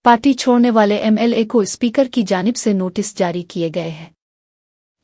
Party छोड़ने वाले MLA को स्पीकर की जानिब से नोटिस जारी किए गए हैं।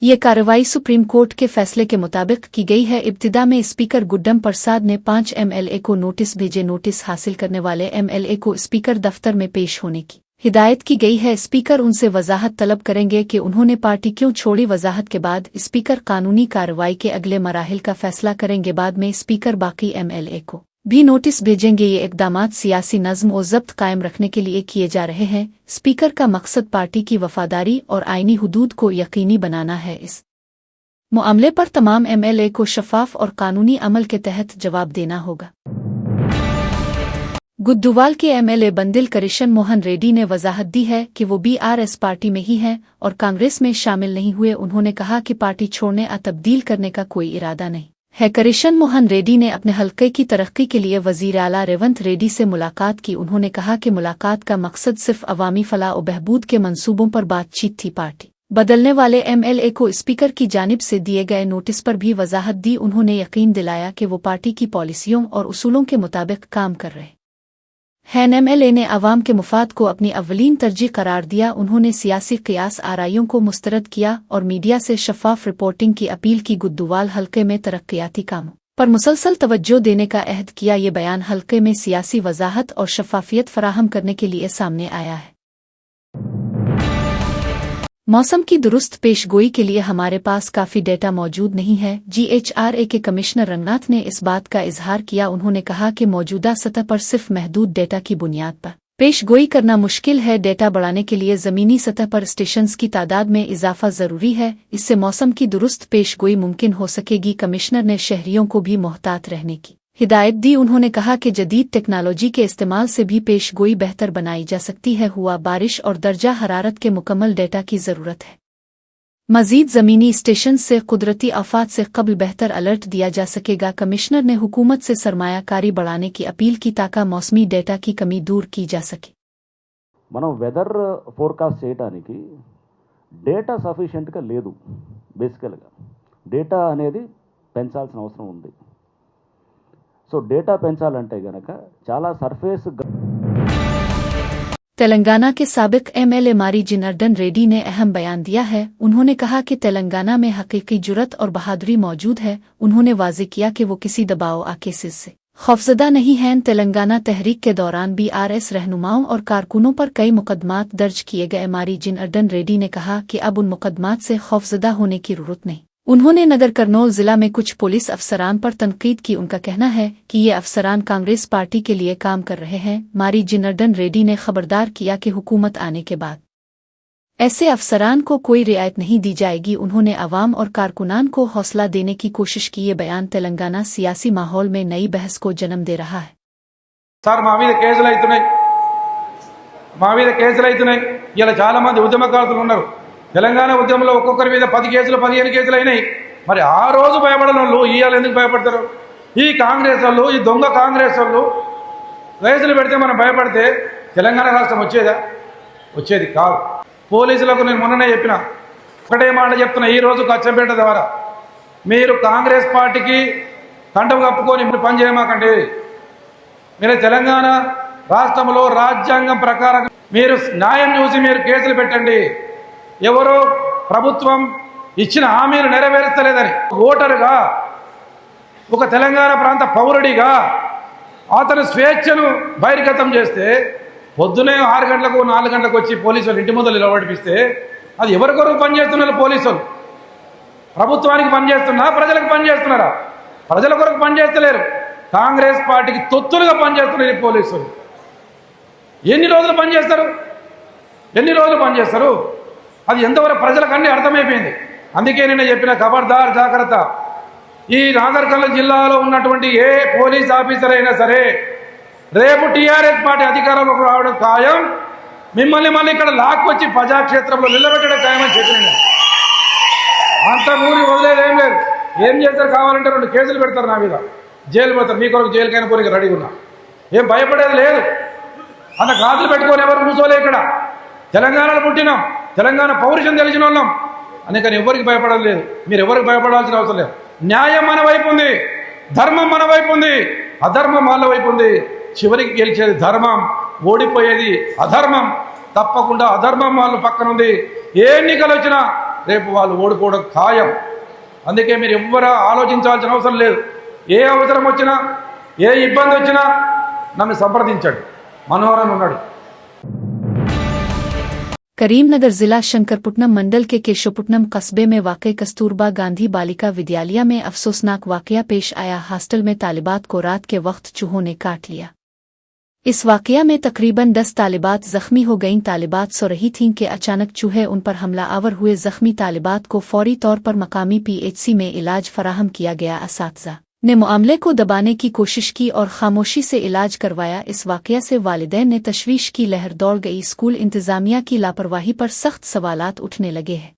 ये कार्रवाई सुप्रीम कोर्ट के फैसले के मुताबिक की गई है। इब्तिदा में स्पीकर गुड्डम प्रसाद ने 5 एमएलए को नोटिस भेजे। नोटिस हासिल करने वाले एमएलए को स्पीकर दफ्तर में पेश होने की हिदायत की गई है। स्पीकर उनसे वजाहत तलब करेंगे कि उन्होंने पार्टी क्यों छोड़ी। वजाहत के बाद स्पीकर कानूनी कार्रवाई के अगले मराहिल का फैसला करेंगे। बाद में स्पीकर बाकी एमएलए को भी नोटिस भेजेंगे। ये इक़दामात सियासी नज़्म और ज़ब्त कायम रखने के लिए किए जा रहे हैं। स्पीकर का मकसद पार्टी की वफादारी और आईनी हुदूद को यकीनी बनाना है। इस मामले पर तमाम एमएलए को शफाफ और कानूनी अमल के तहत जवाब देना होगा। गुद्दुवाल के एमएलए बंदिल करिशन मोहन रेड्डी ने वजाहत दी है कि वो बीआरएस पार्टी में ही हैं और कांग्रेस में शामिल नहीं हुए। उन्होंने कहा कि पार्टी छोड़ने या तब्दील करने का कोई इरादा नहीं है। करिशन मोहन रेड्डी ने अपने हल्के की तरक्की के लिए वज़ीर आला रेवंत रेड्डी से मुलाकात की। उन्होंने कहा कि मुलाकात का मकसद सिर्फ अवामी फलाह और बहबूद के मंसूबों पर बातचीत थी। पार्टी बदलने वाले एमएलए को स्पीकर की जानिब से दिए गए नोटिस पर भी वजाहत दी। उन्होंने यकीन दिलाया कि वो पार्टी की पॉलिसियों और उसूलों के मुताबिक काम कर रहे हैं। एमएलए ने अवाम के मुफाद को अपनी अव्वलीन तरजीह करार दिया। उन्होंने सियासी क़ियास आराइयों को मुस्तरद किया और मीडिया से शफ़ाफ रिपोर्टिंग की अपील की। गुद्दुवाल हल्के में तरक्याती कामों पर मुसलसल तवज्जो देने का अहद किया। ये बयान हल्के में सियासी वजाहत और शफ़ाफियत फराहम करने के लिए सामने आया है। मौसम की दुरुस्त पेशगोई के लिए हमारे पास काफ़ी डेटा मौजूद नहीं है। GHRA के कमिश्नर रंगनाथ ने इस बात का इजहार किया। उन्होंने कहा कि मौजूदा सतह पर सिर्फ महदूद डेटा की बुनियाद पर पेशगोई करना मुश्किल है। डेटा बढ़ाने के लिए ज़मीनी सतह पर स्टेशंस की तादाद में इजाफा ज़रूरी है। इससे मौसम की दुरुस्त पेशगोई मुमकिन हो सकेगी। कमिश्नर ने शहरियों को भी मोहतात रहने की हिदायत दी। उन्होंने कहा कि जदीद टेक्नोलॉजी के इस्तेमाल से भी पेशगोई बेहतर बनाई जा सकती है। हुआ बारिश और दर्जा हरारत के मुकम्मल डेटा की ज़रूरत है। मज़ीद ज़मीनी स्टेशन से कुदरती आफात से कबल बेहतर अलर्ट दिया जा सकेगा। कमिश्नर ने हुकूमत से सरमायाकारी बढ़ाने की अपील की ताकि मौसमी डेटा की कमी दूर की जा सके। మనం వెదర్ ఫోర్కాస్ట్ చేయడానికి డేటా సఫిషియెంట్గా లేదు. బేసికల్గా డేటా అనేది పెంచాల్సిన అవసరం ఉంది. సో డేటా పెంచాలంటే గనక చాలా సర్ఫేస్ तेलंगाना के साबिक एमएलए मारी जनार्दन रेड्डी ने अहम बयान दिया है। उन्होंने कहा कि तेलंगाना में हकीकी जुर्रत और बहादुरी मौजूद है। उन्होंने वाज़े किया कि वो किसी दबाव आ केसेस से खौफजदा नहीं हैं। तेलंगाना तहरीक के दौरान बीआरएस रहनुमाओं और कारकुनों पर कई मुकदमात दर्ज किए गए। मारी जनार्दन रेड्डी ने कहा कि अब उन मुकदमात से खौफजदा होने की जरूरत नहीं। उन्होंने नगर कर्नूल जिला में कुछ पुलिस अफसरान पर तनकीद की। उनका कहना है कि ये अफसरान कांग्रेस पार्टी के लिए काम कर रहे हैं। मारी जनार्दन रेड्डी ने खबरदार किया कि हुकूमत आने के बाद ऐसे अफसरान को कोई रियायत नहीं दी जाएगी। उन्होंने अवाम और कारकुनान को हौसला देने की कोशिश की। ये बयान तेलंगाना सियासी माहौल में नई बहस को जन्म दे रहा है। సార్ మా మీద కేసులు అవుతున్నాయి. ఇలా చాలా మంది ఉద్యమకారులు ఉన్నారు. తెలంగాణ ఉద్యమంలో ఒక్కొక్కరి మీద 10 కేసులు 15 కేసులు అయినాయి. మరి ఆ రోజు భయపడని వాళ్ళు ఇవాళ ఎందుకు భయపడతారు? ఈ కాంగ్రెస్ వాళ్ళు, ఈ దొంగ కాంగ్రెస్ వాళ్ళు కేసులు పెడితే మనం భయపడితే తెలంగాణ రాష్ట్రం వచ్చేదా? వచ్చేది కాదు. పోలీసులకు నేను మొన్ననే చెప్పిన ఒకటే మాట చెప్తున్నా. ఈ రోజు అచ్చంపేట ద్వారా మీరు కాంగ్రెస్ పార్టీకి కంటం కప్పుకొని పని చేయమాకండి. మీరు తెలంగాణ రాష్ట్రంలో రాజ్యాంగం ప్రకారం మీరు న్యాయం చూసి మీరు కేసులు పెట్టండి. ఎవరో ప్రభుత్వం ఇచ్చిన హామీలు నెరవేర్చలేదని ఓటరుగా, ఒక తెలంగాణ ప్రాంత పౌరుడిగా అతను స్వేచ్ఛను బహిర్గతం చేస్తే పొద్దునే 6 గంటలకు 4 గంటలకు వచ్చి పోలీసులు ఇంటి ముందు నిలబడిపిస్తే అది ఎవరి కొరకు పనిచేస్తున్నారు? పోలీసులు ప్రభుత్వానికి పనిచేస్తున్నా, ప్రజలకు పనిచేస్తున్నారా? ప్రజల కొరకు పనిచేస్తలేరు. కాంగ్రెస్ పార్టీకి తొత్తులుగా పనిచేస్తున్నారు ఈ పోలీసులు. ఎన్ని రోజులు పనిచేస్తారు? అది ఎంతవరకు ప్రజలకు అన్నీ అర్థమైపోయింది. అందుకే నేను చెప్పిన ఖబర్దార్ జాగ్రత్త. ఈ నాగర్ కర్నూల్ జిల్లాలో ఉన్నటువంటి ఏ పోలీస్ ఆఫీసర్ అయినా సరే రేపు టీఆర్ఎస్ పార్టీ అధికారంలోకి రావడం ఖాయం. మిమ్మల్ని మళ్ళీ ఇక్కడ లాక్కొచ్చి ప్రజాక్షేత్రంలో నిలబెట్టడం ఖాయమని చెప్పిన అంత ఊరి వదిలేదేం లేదు. ఏం చేస్తారు? కావాలంటే 2 కేసులు పెడతారు నా మీద, జైలు పెడతారు. మీ కొరకు జైలుకైనా పోనీ రెడీగా ఉన్నా. ఏం భయపడేది లేదు. అంత గాజులు పెట్టుకొని ఎవరు కూర్చోలే. ఇక్కడ తెలంగాణలో పుట్టినాం, తెలంగాణ పౌరుషం తెలిసిన వాళ్ళం. అందుకని ఎవరికి భయపడడం లేదు. మీరు ఎవరికి భయపడాల్సిన అవసరం లేదు. న్యాయం మన వైపు ఉంది, ధర్మం మన వైపు ఉంది, అధర్మం వాళ్ళ వైపు ఉంది. చివరికి గెలిచేది ధర్మం. ఓడిపోయేది అధర్మం. తప్పకుండా అధర్మం వాళ్ళు పక్కన ఉంది. ఏ ఎన్నికలు వచ్చినా రేపు వాళ్ళు ఓడిపోవడం ఖాయం. అందుకే మీరు ఎవ్వరూ ఆలోచించాల్సిన అవసరం లేదు. ఏ అవసరం వచ్చినా ఏ ఇబ్బంది వచ్చినా నన్ను సంప్రదించండి. మనోహరన్ ఉన్నాడు. करीमनगर जिला शंकरपुटनम मंडल के केशोपुटनम कस्बे में वाक़ई कस्तूरबा गांधी बालिका विद्यालय में अफसोसनाक वाक़या पेश आया। हॉस्टल में तालिबात को रात के वक्त चूहों ने काट लिया। इस वाक़या में तकरीबन 10 तालिबात जख्मी हो गईं। तालिबात सो रही थीं कि अचानक चूहे उन पर हमलावर हुए। जख्मी तालिबात को फौरी तौर पर मकामी PHC में इलाज फराहम किया गया। असातिज़ा ने मामले को दबाने की कोशिश की और खामोशी से इलाज करवाया। इस वाक़या से वालिदैन ने तशवीश की लहर दौड़ गई। स्कूल इंतज़ामिया की लापरवाही पर सख्त सवालात उठने लगे हैं।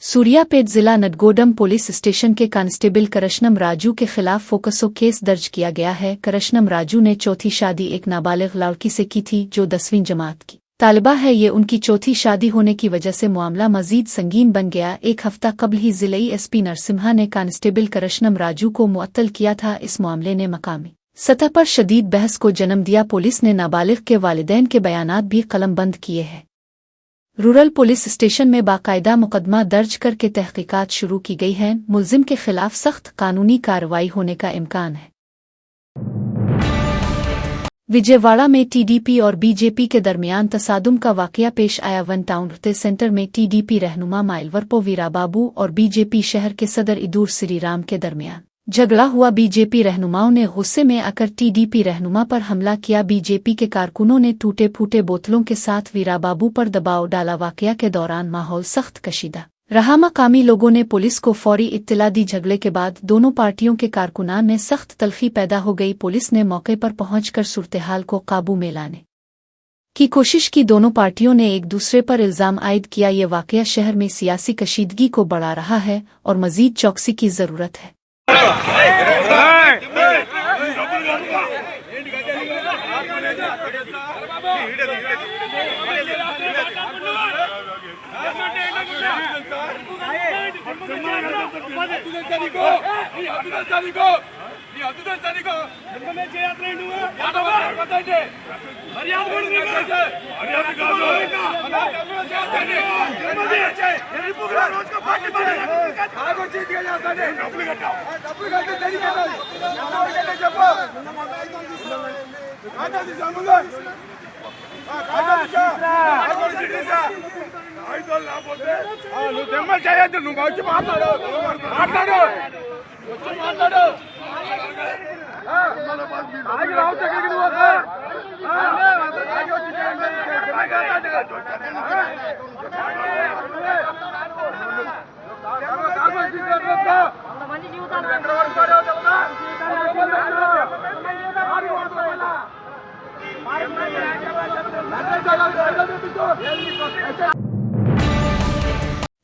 सूर्यापेट जिला नटगोडम पुलिस स्टेशन के कांस्टेबल करशनम राजू के खिलाफ फोकसो केस दर्ज किया गया है। करशनम राजू ने चौथी शादी एक नाबालिग लड़की से की थी जो 10वीं जमात की तालिबा है। ये उनकी चौथी शादी होने की वजह से मामला मजीद संगीन बन गया। एक हफ्ता कबल ही जिलाई SP नरसिम्हा ने कांस्टेबल करशनम राजू को मुअत्तल किया था। इस मामले ने मकामी सतह पर शदीद बहस को जन्म दिया। पुलिस ने नाबालिग के वालिदैन के बयानात भी कलमबंद किए हैं। रूरल पुलिस स्टेशन में बाकायदा मुकदमा दर्ज करके तहकीकात शुरू की गई है। मुल्जिम के खिलाफ सख्त कानूनी कार्रवाई होने का इम्कान है। विजयवाड़ा में TDP और BJP के दरमियान तसादुम का वाकया पेश आया। वन टाउन सेंटर में TDP रहनुमा माइलवरपो वीराबाबू और BJP शहर के सदर इदूर श्रीराम के दरमियान झगड़ा हुआ। BJP रहनुमाओं ने गुस्से में आकर TDP रहनुमा पर हमला किया। BJP के कारकुनों ने टूटे फूटे बोतलों के साथ वीराबाबू पर दबाव डाला। वाकया के दौरान माहौल सख्त कशीदा रहा। मकामी लोगों ने पुलिस को फौरी इत्तला दी। झगड़े के बाद दोनों पार्टियों के कारकुनान में सख्त तलखी पैदा हो गई। पुलिस ने मौके पर पहुंचकर सूरत-ए-हाल को काबू में लाने की कोशिश की। दोनों पार्टियों ने एक दूसरे पर इल्जाम आयद किया। ये वाकया शहर में सियासी कशीदगी को बढ़ा रहा है और मजीद चौकसी की जरूरत है।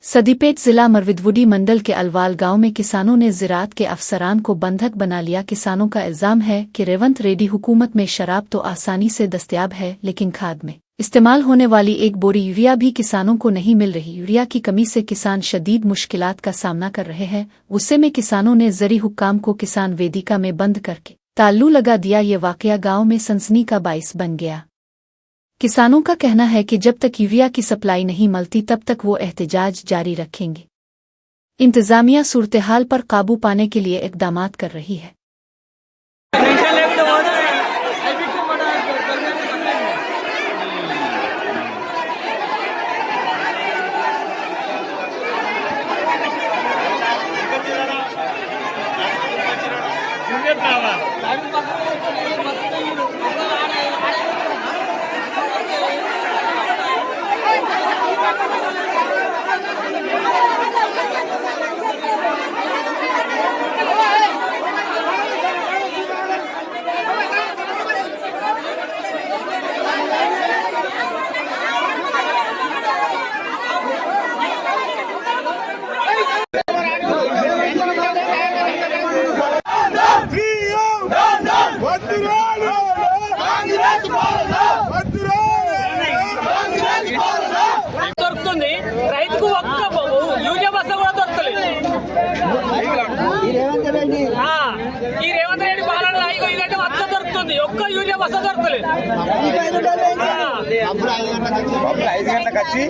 सदीपेट जिला मरविदवुडी मंडल के अलवाल गांव में किसानों ने ज़राअत के अफसरान को बंधक बना लिया। किसानों का इल्जाम है कि रेवंत रेड्डी हुकूमत में शराब तो आसानी से दस्तयाब है, लेकिन खाद में इस्तेमाल होने वाली एक बोरी यूरिया भी किसानों को नहीं मिल रही। यूरिया की कमी से किसान शदीद मुश्किलात का सामना कर रहे हैं। गुस्से में किसानों ने ज़री हुक्काम को किसान वेदिका में बंद करके ताल्लू लगा दिया। ये वाकया गांव में सनसनी का बाइस बन गया। किसानों का कहना है कि जब तक यूरिया की सप्लाई नहीं मिलती तब तक वो एहतजाज जारी रखेंगे। इंतजामिया सूरत-ए-हाल पर काबू पाने के लिए इक़दामात कर रही है। బస్సు దొరకలేదు. అప్పుడు 5 గంటలకు వచ్చి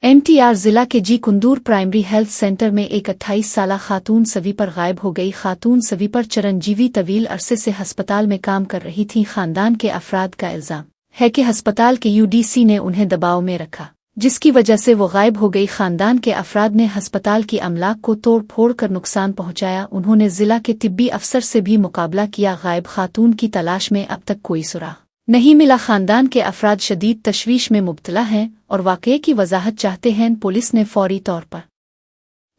NTR जिला के जी कुंदूर प्राइमरी हेल्थ सेंटर में एक 28 साला खातून स्वीपर गायब हो गई। खातून स्वीपर चिरंजीवी तवील अरसे से अस्पताल में काम कर रही थी। खानदान के अफराद का इल्जाम है कि अस्पताल के UDC ने उन्हें दबाव में रखा, जिसकी वजह से वो गायब हो गई। खानदान के अफराद ने अस्पताल की अमलाक को तोड़ फोड़ कर नुकसान पहुंचाया। उन्होंने जिला के तिब्बी अफसर से भी मुकाबला किया। गायब खातून की तलाश में अब तक कोई सुराग नहीं मिला। खानदान के अफराद शदीद तशवीश में मुब्तला हैं और वाक़ये की वजाहत चाहते हैं। पुलिस ने फौरी तौर पर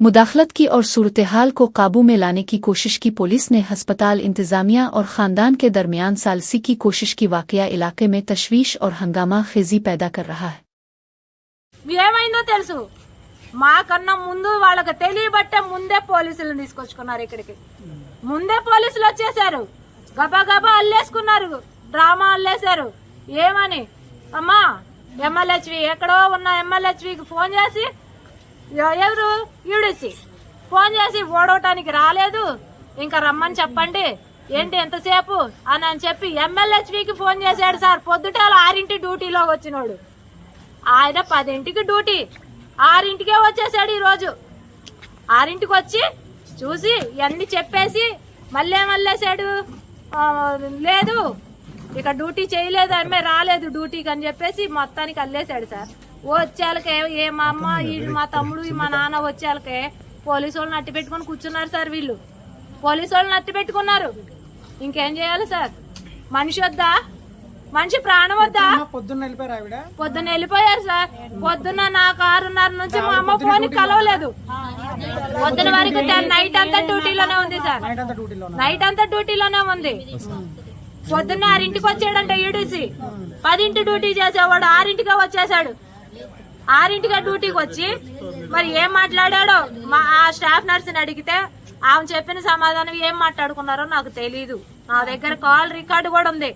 मुदाखलत की और सूरत-ए-हाल को काबू में लाने की कोशिश की। पुलिस ने अस्पताल इंतजामिया और खानदान के दरमियान सालसी की कोशिश की। वाक़या इलाके में तशवीश और हंगामा खेजी पैदा कर रहा है। ఏమైందో తెలుసు, మాకన్నా ముందు వాళ్ళకి తెలియబట్టే ముందే పోలీసులను తీసుకొచ్చుకున్నారు. ఇక్కడికి ముందే పోలీసులు వచ్చేసారు, గబా గబా అల్లేసుకున్నారు, డ్రామా అల్లేశారు. ఏమని అమ్మా MLHV ఎక్కడో ఉన్న MLHVకి ఫోన్ చేసి, ఎవరు UDC ఫోన్ చేసి ఓడవటానికి రాలేదు, ఇంకా రమ్మని చెప్పండి, ఏంటి ఎంతసేపు అని చెప్పి MLHVకి ఫోన్ చేశాడు. సార్ పొద్దుటాల 6 డ్యూటీలో వచ్చినోడు, ఆయన 10 డ్యూటీ, 6 వచ్చేసాడు. ఈరోజు 6 వచ్చి చూసి ఇవన్నీ చెప్పేసి మళ్ళీ మళ్ళేసాడు. లేదు ఇక డ్యూటీ చేయలేదు, అమ్మే రాలేదు డ్యూటీకి అని చెప్పేసి మొత్తానికి అల్లేశాడు. సార్ వచ్చేళ్ళకే ఏ మా అమ్మ మా తమ్ముడు మా నాన్న వచ్చేళ్ళకే పోలీసు వాళ్ళని అట్టి పెట్టుకుని కూర్చున్నారు. సార్ వీళ్ళు పోలీసు వాళ్ళని అట్టి పెట్టుకున్నారు. ఇంకేం చేయాలి సార్? మనిషి వద్దా? మనిషి ప్రాణం వద్దా? పొద్దున్న వెళ్ళిపోయారు సార్. పొద్దున్న నాకు 6:30 నుంచి మా అమ్మ ఫోన్ కలవలేదు. పొద్దున వరకు నైట్ అంతా డ్యూటీలోనే ఉంది సార్. నైట్ అంతా డ్యూటీలోనే ఉంది. పొద్దున్న 6 వచ్చాడంట UDC. 10 డ్యూటీ చేసేవాడు 6 వచ్చేసాడు. 6 డ్యూటీకి వచ్చి మరి ఏం మాట్లాడాడో మా ఆ స్టాఫ్ నర్సుని అడిగితే ఆమె చెప్పిన సమాధానం ఏం మాట్లాడుకున్నారో నాకు తెలీదు. నా దగ్గర కాల్ రికార్డు కూడా ఉంది.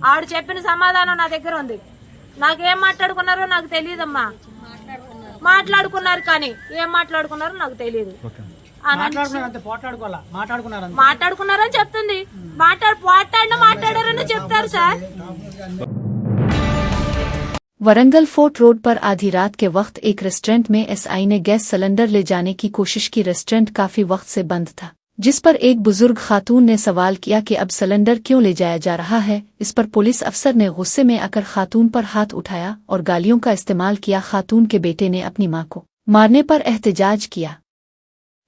ఆవిడ చెప్పిన సమాధానం నా దగ్గర ఉంది. నాకేం మాట్లాడుకున్నారో నాకు తెలియదమ్మా. మాట్లాడుకున్నారు కానీ ఏం మాట్లాడుకున్నారో నాకు తెలియదు. మాట్లాడుకున్నారని చెప్తుంది. మాట్లాడారని చెప్తారు సార్. वरंगल फोर्ट रोड पर आधी रात के वक्त एक रेस्टोरेंट में SI ने गैस सिलेंडर ले जाने की कोशिश की। रेस्टोरेंट काफी वक्त से बंद था, जिस पर एक बुजुर्ग खातून ने सवाल किया कि अब सिलेंडर क्यों ले जाया जा रहा है। इस पर पुलिस अफसर ने गुस्से में आकर खातून पर हाथ उठाया और गालियों का इस्तेमाल किया। खातून के बेटे ने अपनी मां को मारने पर एहतजाज किया।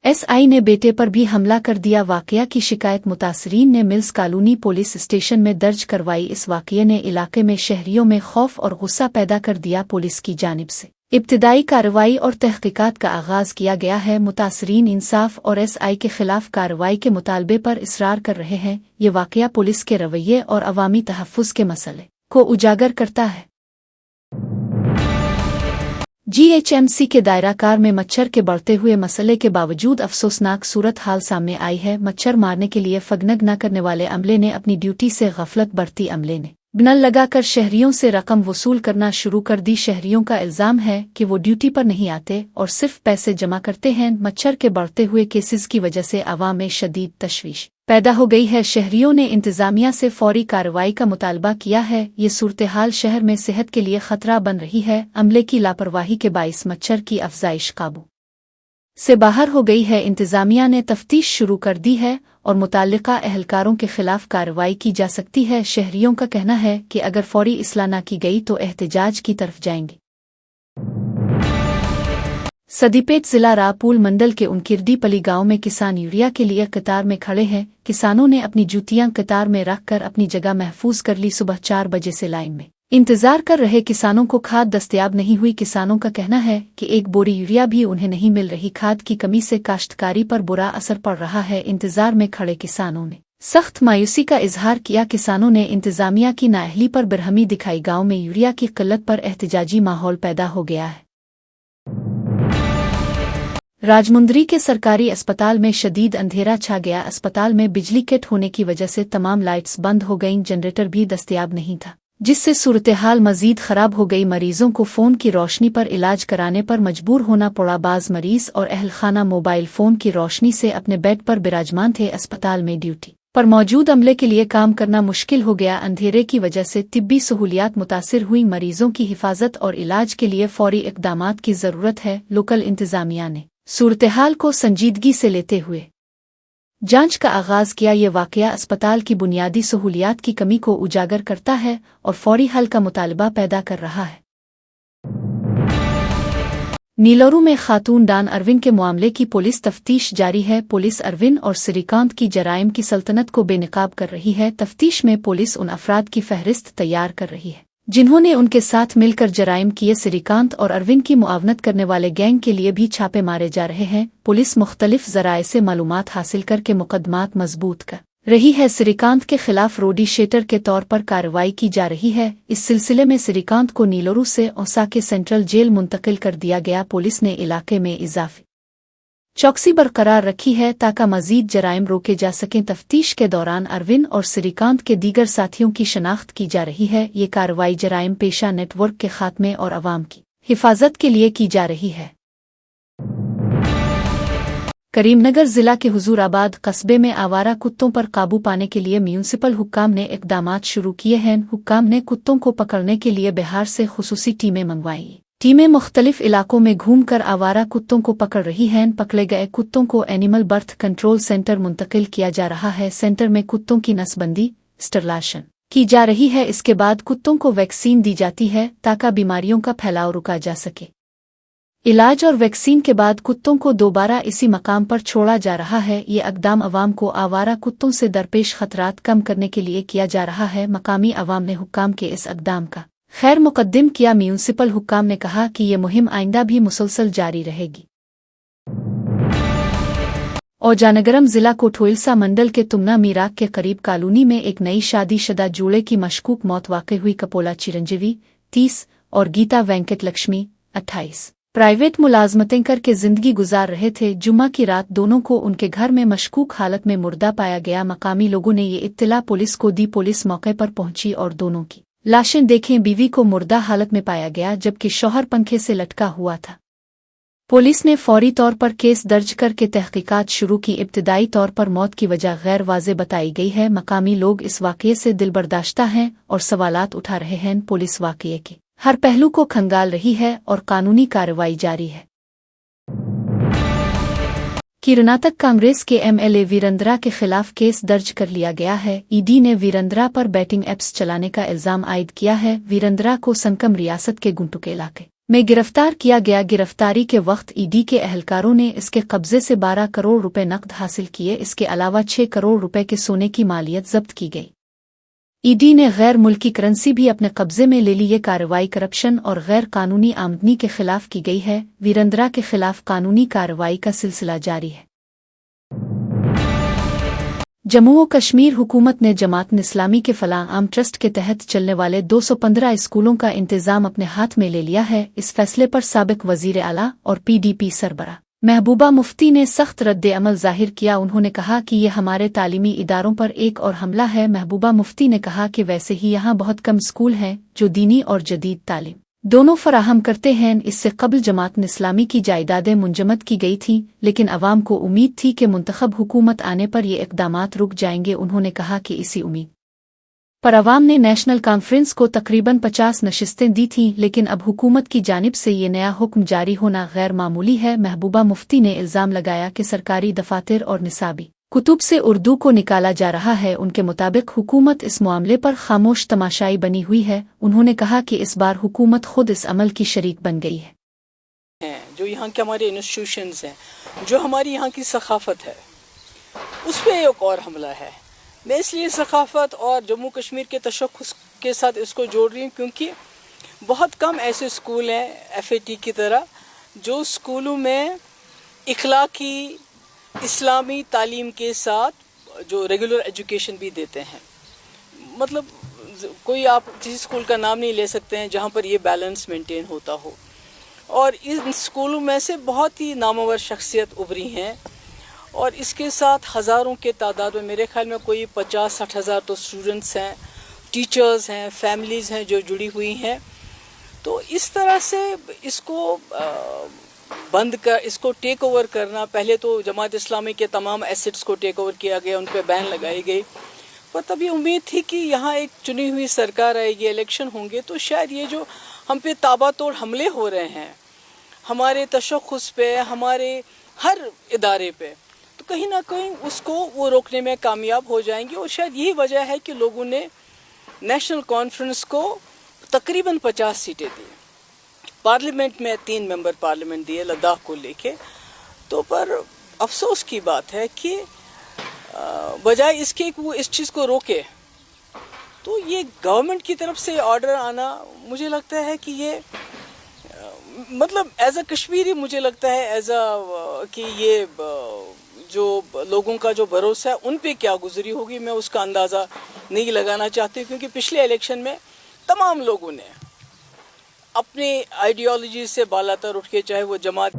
SI ने बेटे पर भी हमला कर दिया। वाकया की शिकायत मुतासरीन ने मिल्स कॉलोनी पुलिस स्टेशन में दर्ज करवाई। इस वाकये ने इलाके में शहरियों में खौफ और गुस्सा पैदा कर दिया। पुलिस की जानिब से इब्तिदाई कार्रवाई और तहकीकात का आगाज किया गया है। मुतासरीन इंसाफ और SI के खिलाफ कार्रवाई के मुतालबे पर इसरार कर रहे हैं। ये वाकया पुलिस के रवैये और अवामी तहफ़्फ़ुज़ के मसले को उजागर करता है। GHMC के दायराकार में मच्छर के बढ़ते हुए मसले के बावजूद अफसोसनाक सूरत हाल सामने आई है। मच्छर मारने के लिए फगनग न करने वाले अमले ने अपनी ड्यूटी से गफलत बरती। अमले ने बिनल लगाकर शहरियों से रकम वसूल करना शुरू कर दी। शहरियों का इल्जाम है कि वो ड्यूटी पर नहीं आते और सिर्फ पैसे जमा करते हैं। मच्छर के बढ़ते हुए केसेस की वजह से अवाम में शदीद तशवीश पैदा हो गई है। शहरियों ने इंतजामिया से फौरी कार्रवाई का मुतालबा किया है। ये सूरत-ए-हाल शहर में सेहत के लिए खतरा बन रही है। अमले की लापरवाही के बाइस मच्छर की अफजाइश काबू से बाहर हो गई है। इंतजामिया ने तफ्तीश शुरू कर दी है और मुताल्लिका अहलकारों के खिलाफ कार्रवाई की जा सकती है। शहरियों का कहना है कि अगर फौरी इस्लाह न की गई तो एहतजाज की तरफ जाएंगे। सदीपेट जिला रापुल मंडल के उनकिरदीपली गांव में किसान यूरिया के लिए कतार में खड़े हैं। किसानों ने अपनी जूतियां कतार में रखकर अपनी जगह महफूज कर ली। सुबह 4 बजे से लाइन में इंतजार कर रहे किसानों को खाद दस्तयाब नहीं हुई। किसानों का कहना है कि एक बोरी यूरिया भी उन्हें नहीं मिल रही। खाद की कमी से काश्तकारी पर बुरा असर पड़ रहा है। इंतजार में खड़े किसानों ने सख्त मायूसी का इजहार किया। किसानों ने इंतजामिया की नाअहली पर बरहमी दिखाई। गांव में यूरिया की किल्लत पर एहतजाजी माहौल पैदा हो गया है। राजमुंदरी के सरकारी अस्पताल में शदीद अंधेरा छा गया। अस्पताल में बिजली कट होने की वजह से तमाम लाइट्स बंद हो गईं। जनरेटर भी दस्तयाब नहीं था। जिससे सूरत-ए-हाल मजीद खराब हो गई। मरीजों को फ़ोन की रोशनी पर इलाज कराने पर मजबूर होना पड़ा। बाज़ मरीज और अहलखाना मोबाइल फ़ोन की रोशनी से अपने बेड पर विराजमान थे। अस्पताल में ड्यूटी पर मौजूद अमले के लिए काम करना मुश्किल हो गया। अंधेरे की वजह से तिब्बी सहूलियात मुतासिर हुई। मरीजों की हिफाजत और इलाज के लिए फौरी इक़दामात की ज़रूरत है। लोकल इंतज़ामिया ने सूरत-ए-हाल को संजीदगी से लेते हुए जांच का आगाज किया। ये वाकया अस्पताल की बुनियादी सहूलियात की कमी को उजागर करता है और फौरी हल का मुतालबा पैदा कर रहा है। नीलोरू में खातून डॉन अरविंद के मामले की पुलिस तफ्तीश जारी है। पुलिस अरविंद और श्रीकांत की जराइम की सल्तनत को बेनकाब कर रही है। तफ्तीश में पुलिस उन अफराद की फहरिस्त तैयार कर रही है जिन्होंने उनके साथ मिलकर जराइम किए। श्रीकांत और अरविंद की मुआवनत करने वाले गैंग के लिए भी छापे मारे जा रहे हैं। पुलिस मुख्तलिफ ज़राए से मालूमात हासिल करके मुकदमात मजबूत कर रही है। श्रीकांत के खिलाफ रोडी शेटर के तौर पर कार्रवाई की जा रही है। इस सिलसिले में श्रीकांत को नीलोरू से औसा के सेंट्रल जेल मुंतकिल कर दिया गया। पुलिस ने इलाके में इजाफी चौकसी बरकरार रखी है ताकि मजीद जराइम रोके जा सकें। तफ्तीश के दौरान अरविंद और श्रीकांत के दीगर साथियों की शनाख्त की जा रही है। ये कार्रवाई जराइम पेशा नेटवर्क के खात्मे और अवाम की हिफाजत के लिए की जा रही है। करीमनगर जिला के हुजूराबाद कस्बे में आवारा कुत्तों पर काबू पाने के लिए म्यूनिसिपल हुक्काम ने इक़दामात शुरू किए हैं। हुक्काम ने कुत्तों को पकड़ने के लिए बिहार से खुसूसी टीमें मंगवाई। टीमें मुख्तलिफ इलाकों में घूमकर आवारा कुत्तों को पकड़ रही हैं। पकड़े गए कुत्तों को एनिमल बर्थ कंट्रोल सेंटर मुंतकिल किया जा रहा है। सेंटर में कुत्तों की नसबंदी स्टरलाशन की जा रही है। इसके बाद कुत्तों को वैक्सीन दी जाती है ताकि बीमारियों का फैलाव रुका जा सके। इलाज और वैक्सीन के बाद कुत्तों को दोबारा इसी मकाम पर छोड़ा जा रहा है। ये अक़दाम अवाम को आवारा कुत्तों से दरपेश खतरात कम करने के लिए किया जा रहा है। मकामी अवाम ने हुक्काम के इस अक़दाम का खैर मुकद्दम किया। म्यूनिसिपल हुक्काम ने कहा कि ये मुहिम आइंदा भी मुसलसल जारी रहेगी। औजानगरम जिला कोटोइलसा मंडल के तुमना मीराक के करीब कॉलोनी में एक नई शादीशुदा जोड़े की मशकूक मौत वाक़ई हुई। कपोला चिरंजीवी 30 और गीता वेंकट लक्ष्मी 28 प्राइवेट मुलाजमतें करके जिंदगी गुजार रहे थे। जुम्मा की रात दोनों को उनके घर में मशकूक हालत में मुर्दा पाया गया। मकामी लोगों ने ये इत्तला पुलिस को दी। पुलिस मौके पर पहुंची और दोनों की लाशें देखें। बीवी को मुर्दा हालत में पाया गया जबकि शौहर पंखे से लटका हुआ था। पुलिस ने फौरी तौर पर केस दर्ज करके तहकीकात शुरू की। इब्तिदाई तौर पर मौत की वजह गैर वाज़े बताई गई है। मकामी लोग इस वाक़ये से दिलबर्दाश्ता हैं और सवालात उठा रहे हैं। पुलिस वाक़ये के हर पहलू को खंगाल रही है और कानूनी कार्रवाई जारी है। कर्नाटक कांग्रेस के एमएलए वीरेंद्रा के खिलाफ केस दर्ज कर लिया गया है। ईडी ने वीरेंद्रा पर बैटिंग एप्स चलाने का इल्जाम आयद किया है। वीरेंद्रा को संकम रियासत के गुंटू के इलाके में गिरफ्तार किया गया। गिरफ्तारी के वक्त ईडी के एहलकारों ने इसके कब्जे से 12 करोड़ रुपए नकद हासिल किए। इसके अलावा 6 करोड़ रुपए के सोने की मालियत जब्त की गई। ईडी ने गैर मुल्की करेंसी भी अपने कब्जे में ले ली। ये कार्रवाई करप्शन और गैर कानूनी आमदनी के खिलाफ की गई है। वीरेंद्रा के खिलाफ कानूनी कार्रवाई का सिलसिला जारी है। जम्मू और कश्मीर हुकूमत ने जमात इस्लामी के फलाह आम ट्रस्ट के तहत चलने वाले 215 स्कूलों का इंतजाम अपने हाथ में ले लिया है। इस फैसले पर साबिक वजीर आला और पीडीपी सरबराह महबूबा मुफ्ती ने सख्त रद्द अमल जाहिर किया। उन्होंने कहा कि ये हमारे तालीमी इदारों पर एक और हमला है। महबूबा मुफ्ती ने कहा कि वैसे ही यहाँ बहुत कम स्कूल हैं जो दीनी और जदीद तालीम दोनों फराहम करते हैं। इससे कबल जमात इस्लामी की जायदादें मुंजमद की गई थीं, लेकिन अवाम को उम्मीद थी कि मुंतखब हुकूमत आने पर ये इक़दामात रुक जाएंगे। उन्होंने कहा कि इसी उम्मीद पर अवाम ने नेशनल कॉन्फ्रेंस को तकरीबन 50 नशिस्तें दी थीं, लेकिन अब हुकूमत की जानिब से ये नया हुक्म जारी होना गैर मामूली है। महबूबा मुफ्ती ने इल्ज़ाम लगाया कि सरकारी दफातर और निसाबी कुतुब से उर्दू को निकाला जा रहा है। उनके मुताबिक हुकूमत इस मामले पर खामोश तमाशाई बनी हुई है। उन्होंने कहा कि इस बार हुकूमत खुद इस अमल की शरीक बन गई है। जो यहाँ के हमारे इंस्टीट्यूशंस हैं, जो हमारी यहाँ की सकाफत है, उस पर एक और हमला है। मैं इसलिए सकाफत और जम्मू कश्मीर के तशख्खुस के साथ इसको जोड़ रही हूँ क्योंकि बहुत कम ऐसे स्कूल हैं FAT की तरह जो स्कूलों में इखलाकी इस्लामी तालीम के साथ जो रेगुलर एजुकेशन भी देते हैं। मतलब कोई आप किसी स्कूल का नाम नहीं ले सकते हैं जहाँ पर ये बैलेंस मेंटेन होता हो। और इन स्कूलों में से बहुत ही नामवर शख्सियत उभरी हैं और इसके साथ हज़ारों के तादाद में, मेरे ख्याल में कोई 50-60 हज़ार तो स्टूडेंट्स हैं। टीचर्स हैं, फैमिलीज़ हैं जो जुड़ी हुई हैं। तो इस तरह से इसको बंद कर, इसको टेक ओवर करना, पहले तो जमात इस्लामी के तमाम एसेट्स को टेक ओवर किया गया, उन पर बैन लगाई गई, पर तभी उम्मीद थी कि यहाँ एक चुनी हुई सरकार आएगी, इलेक्शन होंगे, तो शायद ये जो हम पे ताबड़तोड़ हमले हो रहे हैं, हमारे तशख़्ख़ुस पे, हमारे हर इदारे पे, तो कहीं ना कहीं उसको वो रोकने में कामयाब हो जाएंगे। और शायद यही वजह है कि लोगों ने नेशनल कॉन्फ्रेंस को तकरीबन 50 सीटें दी, पार्लियामेंट में 3 मेंबर पार्लियामेंट दिए लद्दाख को लेके। तो पर अफसोस की बात है कि बजाय इसके कि वो इस चीज़ को रोके, तो ये गवर्नमेंट की तरफ से ऑर्डर आना, मुझे लगता है कि ये मतलब एज अ कश्मीरी मुझे लगता है एज अ कि ये जो लोगों का जो भरोसा है उन पे क्या गुजरी होगी, मैं उसका अंदाज़ा नहीं लगाना चाहती, क्योंकि पिछले इलेक्शन में तमाम लोगों ने अपनी आइडियोलॉजी से बालातर उठ के, चाहे वो जमात।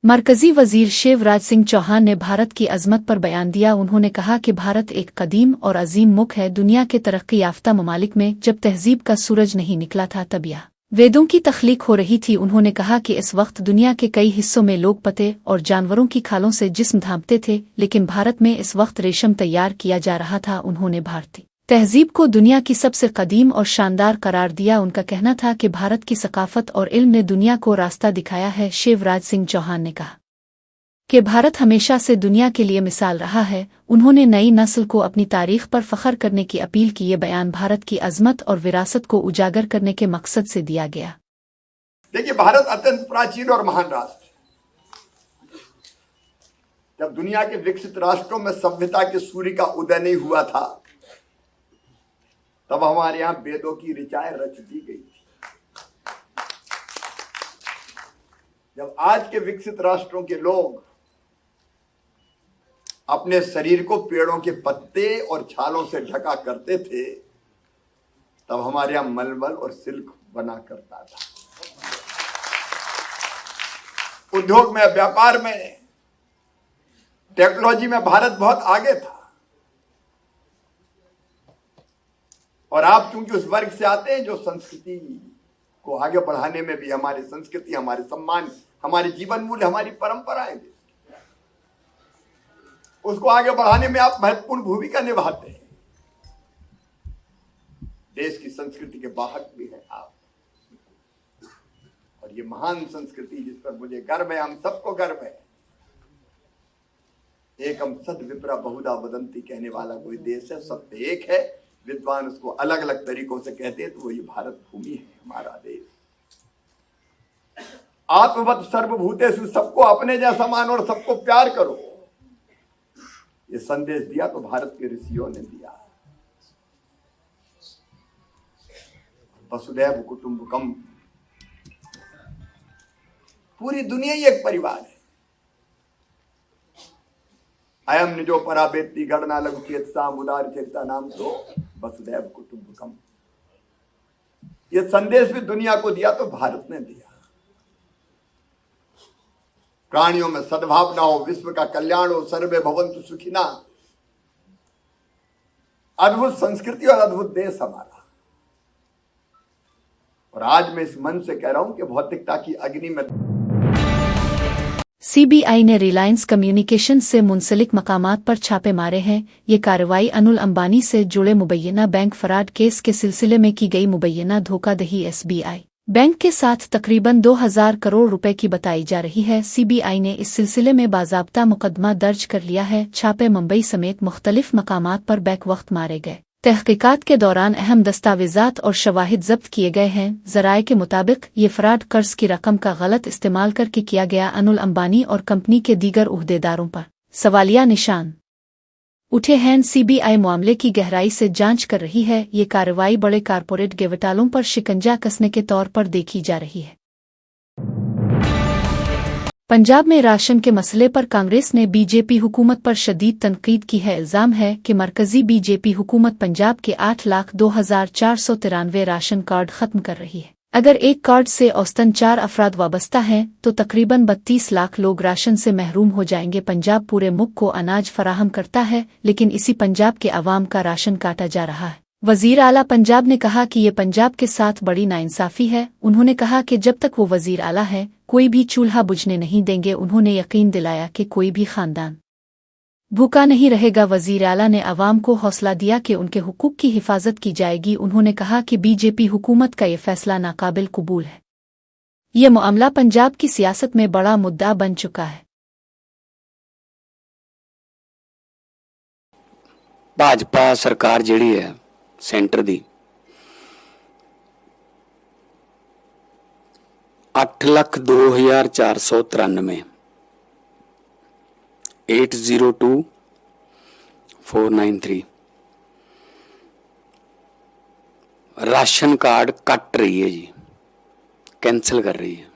मरकजी वजीर शिवराज सिंह चौहान ने भारत की अजमत पर बयान दिया। उन्होंने कहा कि भारत एक कदीम और अजीम मुल्क है। दुनिया के तरक्की याफ्ता ममालिक में जब तहजीब का सूरज नहीं निकला था तब या वेदों की तख्लीक हो रही थी। उन्होंने कहा कि इस वक्त दुनिया के कई हिस्सों में लोग पत्ते और जानवरों की खालों से जिस्म ढांपते थे, लेकिन भारत में इस वक्त रेशम तैयार किया जा रहा था। उन्होंने भारतीय तहजीब को दुनिया की सबसे कदीम और शानदार करार दिया। उनका कहना था कि भारत की सकाफत और इल्म ने दुनिया को रास्ता दिखाया है। शिवराज सिंह चौहान ने कहा कि भारत हमेशा से दुनिया के लिए मिसाल रहा है। उन्होंने नई नस्ल को अपनी तारीख पर फख्र करने की अपील की। ये बयान भारत की अजमत और विरासत को उजागर करने के मकसद से दिया गया। देखिए, भारत अत्यंत प्राचीन और महान राष्ट्र है। जब दुनिया के विकसित राष्ट्रों में सभ्यता के सूर्य का उदय नहीं हुआ था, तब हमारे यहां वेदों की ऋचाएं रच दी गई थी। जब आज के विकसित राष्ट्रों के लोग अपने शरीर को पेड़ों के पत्ते और छालों से ढका करते थे, तब हमारे यहां मलमल और सिल्क बना करता था। उद्योग में, व्यापार में, टेक्नोलॉजी में भारत बहुत आगे था। और आप चूंकि उस वर्ग से आते हैं जो संस्कृति को आगे बढ़ाने में भी, हमारी संस्कृति, हमारे सम्मान, हमारे जीवन मूल्य, हमारी परंपराएं भी, उसको आगे बढ़ाने में आप महत्वपूर्ण भूमिका निभाते हैं। देश की संस्कृति के वाहक भी हैं आप। और ये महान संस्कृति जिस पर मुझे गर्व है, हम सबको गर्व है। एकम सद विप्रा बहुधा वदंती कहने वाला कोई देश है, सत्य एक है। विद्वान उसको अलग अलग तरीकों से कहते हैं, तो वो ये भारत भूमि है, हमारा देश। आत्मवत सर्वभूतेषु, सबको अपने जैसा मानो और सबको प्यार करो। ये संदेश दिया तो भारत के ऋषियों ने दिया। वसुधैव कुटुंबकम, पूरी दुनिया ही एक परिवार है। अयम निजो परा बेत्ती गणना लघु चेतसा मुदार चेता नाम तो वसुधैव कुटुंबकम। ये संदेश भी दुनिया को दिया तो भारत ने दिया। प्राणियों में सद्भावना हो, विश्व का कल्याण हो, सर्वे भवन्तु सुखिना। अद्भुत संस्कृति और अद्भुत देश हमारा। और आज मैं इस मन से कह रहा हूं कि भौतिकता की अग्नि में सीबीआई ने रिलायंस कम्युनिकेशंस से मुंसलिक मकामात पर छापे मारे हैं। ये कार्रवाई अनिल अंबानी से जुड़े मुबैना बैंक फराड केस के सिलसिले में की गई। मुबैना धोखाधड़ी एसबीआई बैंक के साथ तकरीबन 2000 करोड़ रुपए की बताई जा रही है। सीबीआई ने इस सिलसिले में बाज़ाब्ता मुकदमा दर्ज कर लिया है। छापे मुंबई समेत मुख्तलिफ मकामात पर बैक वक्त मारे गए। तहकीकात के दौरान अहम दस्तावेजात और शवाहिद जब्त किए गए हैं। ज़राए के मुताबिक ये फ्रॉड कर्ज की रकम का गलत इस्तेमाल करके किया गया। अनिल अंबानी और कंपनी के दीगर उहदेदारों पर सवालिया निशान उठे हैं। सीबीआई मामले की गहराई से जांच कर रही है। ये कार्रवाई बड़े कारपोरेट घोटालों पर शिकंजा कसने के तौर पर देखी जा रही है। पंजाब में राशन के मसले पर कांग्रेस ने बीजेपी हुकूमत पर शदीद तनकीद की है। इल्जाम है कि मरकजी बीजेपी हुकूमत पंजाब के 8,02,493 राशन कार्ड खत्म कर रही है। अगर एक कार्ड से औसतन 4 अफराद वाबस्ता हैं तो तकरीबन 32 लाख लोग राशन से महरूम हो जाएंगे। पंजाब पूरे मुल्क को अनाज फराहम करता है, लेकिन इसी पंजाब के अवाम का राशन काटा जा रहा है। वजीर आला पंजाब ने कहा कि ये पंजाब के साथ बड़ी नाइंसाफी है। उन्होंने कहा कि जब तक वो वजीर आला है कोई भी चूल्हा बुझने नहीं देंगे। उन्होंने यकीन दिलाया कि कोई भी खानदान भूखा नहीं रहेगा। वजीर आला ने अवाम को हौसला दिया कि उनके हुकूक की हिफाजत की जाएगी। उन्होंने कहा कि बीजेपी हुकूमत का ये फैसला नाकाबिल कबूल है। ये मामला पंजाब की सियासत में बड़ा मुद्दा बन चुका है। भाजपा सरकार जिहड़ी है सेंटर दी 8,02,493 802,493 राशन कार्ड कट रही है जी, कैंसिल कर रही है।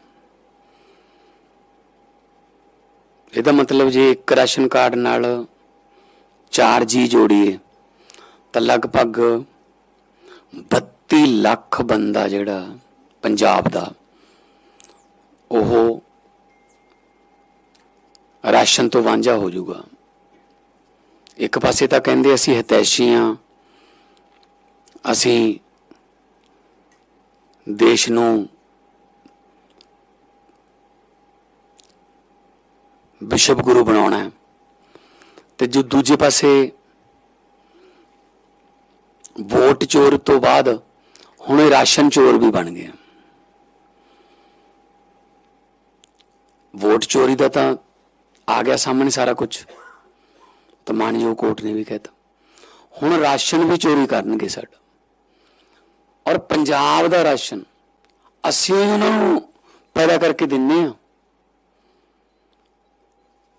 ਇਹਦਾ मतलब जे एक राशन कार्ड नाल 4 जी जोड़िए तो लगभग 32 लाख बंदा जिहड़ा पंजाब दा ओह राशन तो वांझा हो जाऊगा। एक पासे तो कहते असी हितैषी हाँ, असी देश नूं विश्व गुरु बनाउणा है, ते जो दूजे पासे वोट चोर तो बाद हुण राशन चोर भी बन गया। वोट चोरी का तो आ गया सामने सारा कुछ, तो मानयोग कोर्ट ने भी कहता हुण राशन भी चोरी करनगे साडा। और पंजाब दा राशन असीं उन्होंने पैदा करके दिन्ने आ।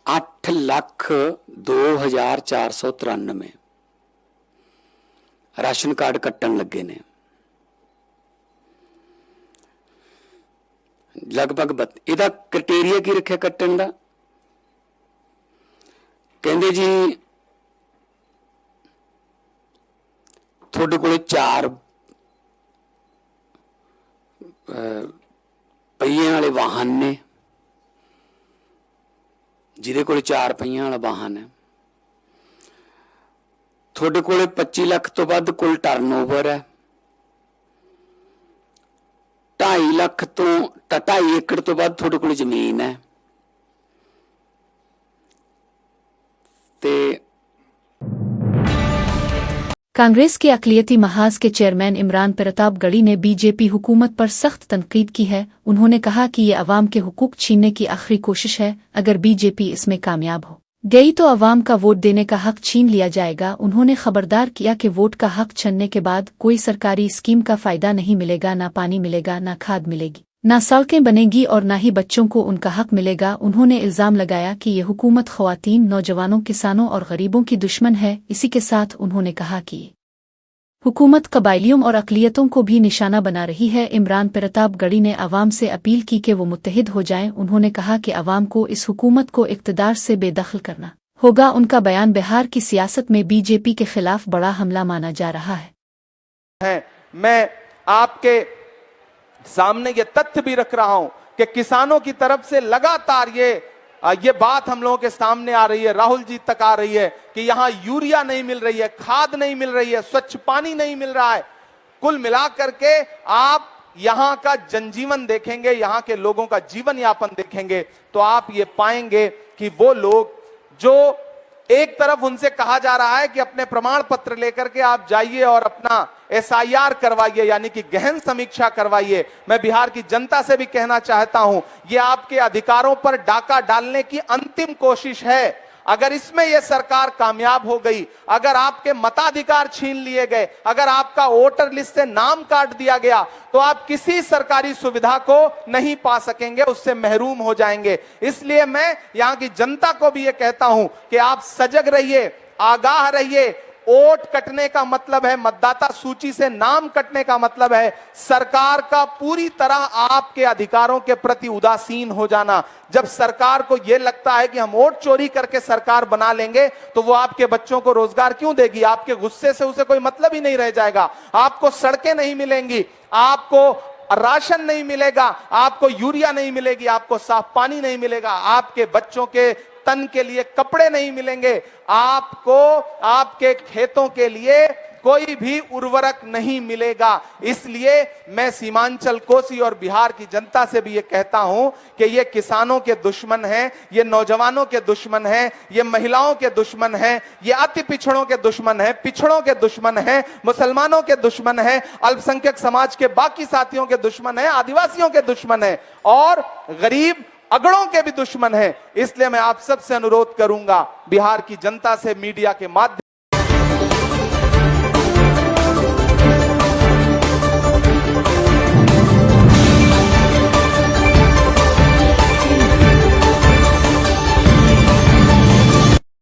8,02,493 राशन कार्ड कट्टन लगे ने। लगभग इहदा क्राइटेरिया की रखिया कट्टन दा, कहंदे जी थोड़े कोले 4 पहिए वाले वाहन ने, जिहदे कोले 4 पहिया वाला वाहन है, थोड़े कोले 25 लाख तो वध कुल टर्नओवर है, 2.5 लाख तो 2.5 एकड़ तो वध थोड़े कोले जमीन है, ते कांग्रेस के अक़लियती महाज के चेयरमैन इमरान प्रतापगढ़ी ने बीजेपी हुकूमत पर सख्त तनकीद की है। उन्होंने कहा कि ये अवाम के हुकूक छीनने की आखिरी कोशिश है। अगर बीजेपी इसमें कामयाब हो गई तो अवाम का वोट देने का हक छीन लिया जाएगा। उन्होंने खबरदार किया कि वोट का हक छीनने के बाद कोई सरकारी स्कीम का फायदा नहीं मिलेगा, ना पानी मिलेगा, ना खाद मिलेगी, ना सड़कें बनेगी और ना ही बच्चों को उनका हक मिलेगा। उन्होंने इल्जाम लगाया कि ये हुकूमत ख्वातीन, नौजवानों, किसानों और गरीबों की दुश्मन है। इसी के साथ उन्होंने कहा कि हुकूमत कबायलियों और अक़लियतों को भी निशाना बना रही है। इमरान प्रतापगढ़ी ने अवाम से अपील की कि वो मुत्तहिद हो जाएं। उन्होंने कहा कि अवाम को इस हुकूमत को इक़्तिदार से बेदखल करना होगा। उनका बयान बिहार की सियासत में बीजेपी के खिलाफ बड़ा हमला माना जा रहा है। मैं आपके सामने ये तथ्य भी रख रहा हूं कि किसानों की तरफ से लगातार ये बात हम लोगों के सामने आ रही है, राहुल जी तक आ रही है कि यहां यूरिया नहीं मिल रही है, खाद नहीं मिल रही है, स्वच्छ पानी नहीं मिल रहा है। कुल मिलाकर के आप यहां का जनजीवन देखेंगे, यहां के लोगों का जीवन यापन देखेंगे तो आप ये पाएंगे कि वो लोग जो एक तरफ उनसे कहा जा रहा है कि अपने प्रमाण पत्र लेकर के आप जाइए और अपना SIR करवाइए, यानी कि गहन समीक्षा करवाइए। मैं बिहार की जनता से भी कहना चाहता हूं, यह आपके अधिकारों पर डाका डालने की अंतिम कोशिश है। अगर इसमें यह सरकार कामयाब हो गई, अगर आपके मताधिकार छीन लिए गए, अगर आपका वोटर लिस्ट से नाम काट दिया गया, तो आप किसी सरकारी सुविधा को नहीं पा सकेंगे, उससे महरूम हो जाएंगे। इसलिए मैं यहां की जनता को भी यह कहता हूं कि आप सजग रहिए, आगाह रहिए। वोट कटने का मतलब है, मतदाता सूची से नाम कटने का मतलब है सरकार का पूरी तरह आपके अधिकारों के प्रति उदासीन हो जाना। जब सरकार को यह लगता है कि हम वोट चोरी करके सरकार बना लेंगे तो वो आपके बच्चों को रोजगार क्यों देगी? आपके गुस्से से उसे कोई मतलब ही नहीं रह जाएगा। आपको सड़कें नहीं मिलेंगी, आपको राशन नहीं मिलेगा, आपको यूरिया नहीं मिलेगी, आपको साफ पानी नहीं मिलेगा, आपके बच्चों के तन के लिए कपड़े नहीं मिलेंगे, आपको आपके खेतों के लिए कोई भी उर्वरक नहीं मिलेगा। इसलिए मैं सीमांचल, कोसी और बिहार की जनता से भी ये कहता हूं कि ये किसानों के दुश्मन हैं, ये नौजवानों के दुश्मन हैं, ये महिलाओं के दुश्मन हैं, ये अति पिछड़ों के दुश्मन हैं, पिछड़ों के दुश्मन हैं, मुसलमानों के दुश्मन हैं, अल्पसंख्यक समाज के बाकी साथियों के दुश्मन हैं, आदिवासियों के दुश्मन हैं और गरीब अगड़ों के भी दुश्मन हैं। इसलिए मैं आप सबसे अनुरोध करूंगा, बिहार की जनता से, मीडिया के माध्यम